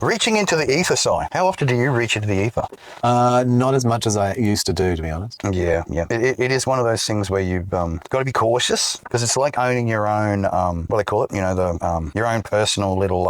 Reaching into the ether side. How often do you reach into the ether? Not as much as I used to do, to be honest. Yeah. It is one of those things where you've got to be cautious, because it's like owning your own, what do they call it? Your own personal little,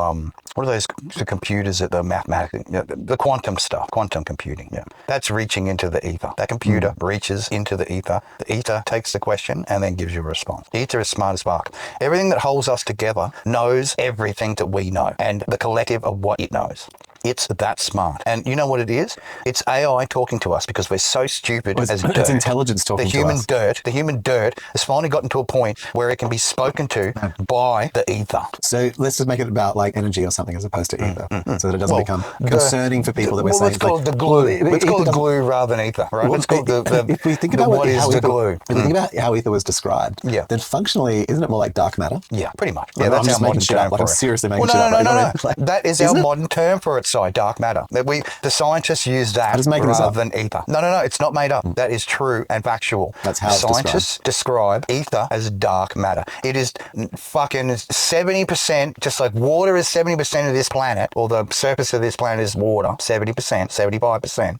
what are those the computers that the mathematics, the quantum stuff, quantum computing. Yeah. That's reaching into the ether. That computer reaches into the ether. The ether takes the question and then gives you a response. The ether is smart as fuck. Everything that holds us together knows everything that we know and the collective of what it knows. It's that smart. And you know what it is? It's AI talking to us because we're so stupid as dirt. It's intelligence talking to us. The human dirt has finally gotten to a point where it can be spoken to by the ether. So let's just make it about like energy or something as opposed to ether, so that it doesn't become concerning for people that we're saying. Let's call it the glue. Let's call it glue rather than ether, right? Let's call it if we think about what is the glue. If we think about how ether was described, then functionally, isn't it more like dark matter? Yeah, pretty much. Yeah, that's our modern term for it. I'm seriously making shit up. No. That is our modern term for it, Si, dark matter. The scientists use that rather than ether. No, it's not made up. That is true and factual. That's how it's scientists describe ether as dark matter. It is fucking 70%, just like water is 70% of this planet, or the surface of this planet is water, 70%, 75%.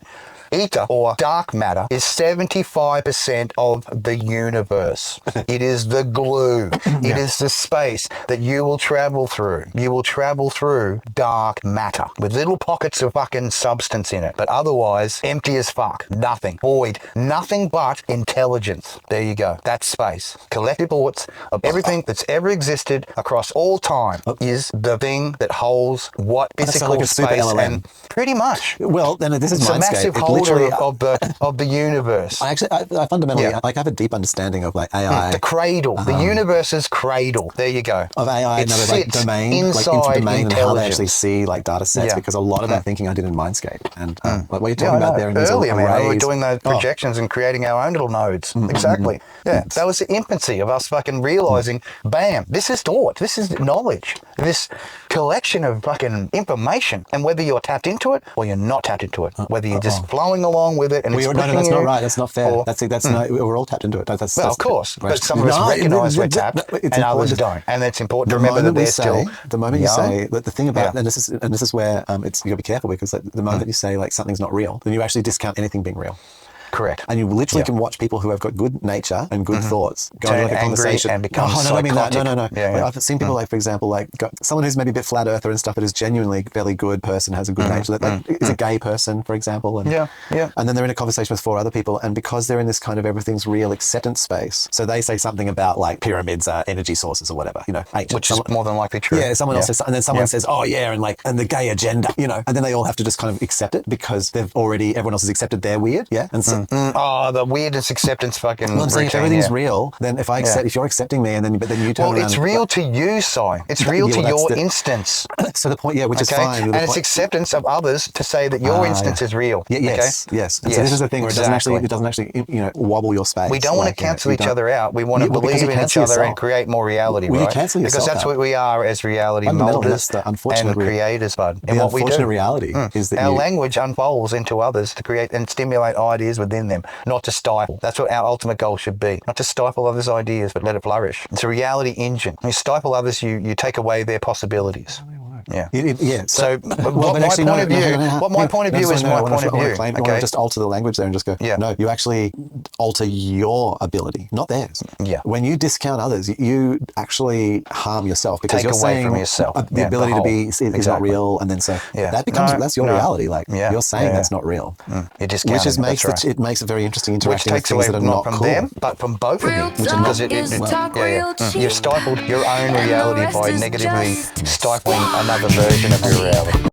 Ether, or dark matter, is 75% of the universe. It is the glue. It is the space that you will travel through. You will travel through dark matter with little pockets of fucking substance in it, but otherwise empty as fuck. Nothing. Void. Nothing but intelligence. There you go. That's space. Collective thoughts of everything that's ever existed across all time is the thing that holds what physical like space and pretty much. Well, then this is it's Mindscape. A massive holder of the universe. I fundamentally I have a deep understanding of like AI. The cradle, the universe's cradle. There you go. Of AI, another like domain, like inter-domain, and how they actually see like data sets. Because a lot of that thinking I did in Mindscape, and like what you're talking about there in these earlier, arrays. We were doing those projections and creating our own little nodes. Exactly. Yeah, that was the infancy of us fucking realizing, bam, this is thought, this is knowledge, this collection of fucking information, and whether you're tapped into it or you're not tapped into it, whether you're just flowing along with it and it's that's not right. That's not fair. That's not. We're all tapped into it. That's of course, but some of us recognise we're tapped, and others don't, and it's important to remember that they're still. The moment you say that, the thing about and this is where it's you got to be careful, because like, the moment you say like something's not real, then you actually discount anything being real. Correct. And you literally can watch people who have got good nature and good thoughts go into like a conversation and become no, I mean that. No. Yeah. I've seen people like, for example, like someone who's maybe a bit flat earther and stuff, but is genuinely a fairly good person, has a good nature, that like, is a gay person, for example. And, and then they're in a conversation with 4 other people, and because they're in this kind of everything's real acceptance space, so they say something about like pyramids are energy sources or whatever, ancient. Which is more than likely true. Yeah, someone else says, and then someone says, oh yeah, and the gay agenda, and then they all have to just kind of accept it because everyone else has accepted their weird, and so the weirdest acceptance fucking. Well, I'm saying if everything's real, then if I accept, if you're accepting me, and then you turn around. Well, it's real to you, Si. It's real to your instance. So the point, which is fine. And it's acceptance of others to say that your instance is real. Yes. And so this is the thing where it doesn't actually wobble your space. We don't want to cancel each other out. We want to believe in each other and create more reality, right? Cancel yourself, because that's what we are as reality molders and creators, bud. And what we do. The unfortunate reality is that our language unfolds into others to create and stimulate ideas within them, not to stifle. That's what our ultimate goal should be. Not to stifle others' ideas, but let it flourish. It's a reality engine. When you stifle others, you take away their possibilities. Yeah. So, my point of view is my point of view. I want to just alter the language there and just go, no, you actually alter your ability, not theirs. Yeah. When you discount others, you actually harm yourself, because you're saying from yourself. The ability to be is not real, and then that becomes that's your reality. Like you're saying that's not real. You discount it makes it very interesting interacting with things that are not from cool. them, but from both of you. Because you've stifled your own reality by negatively stifling another version of your reality.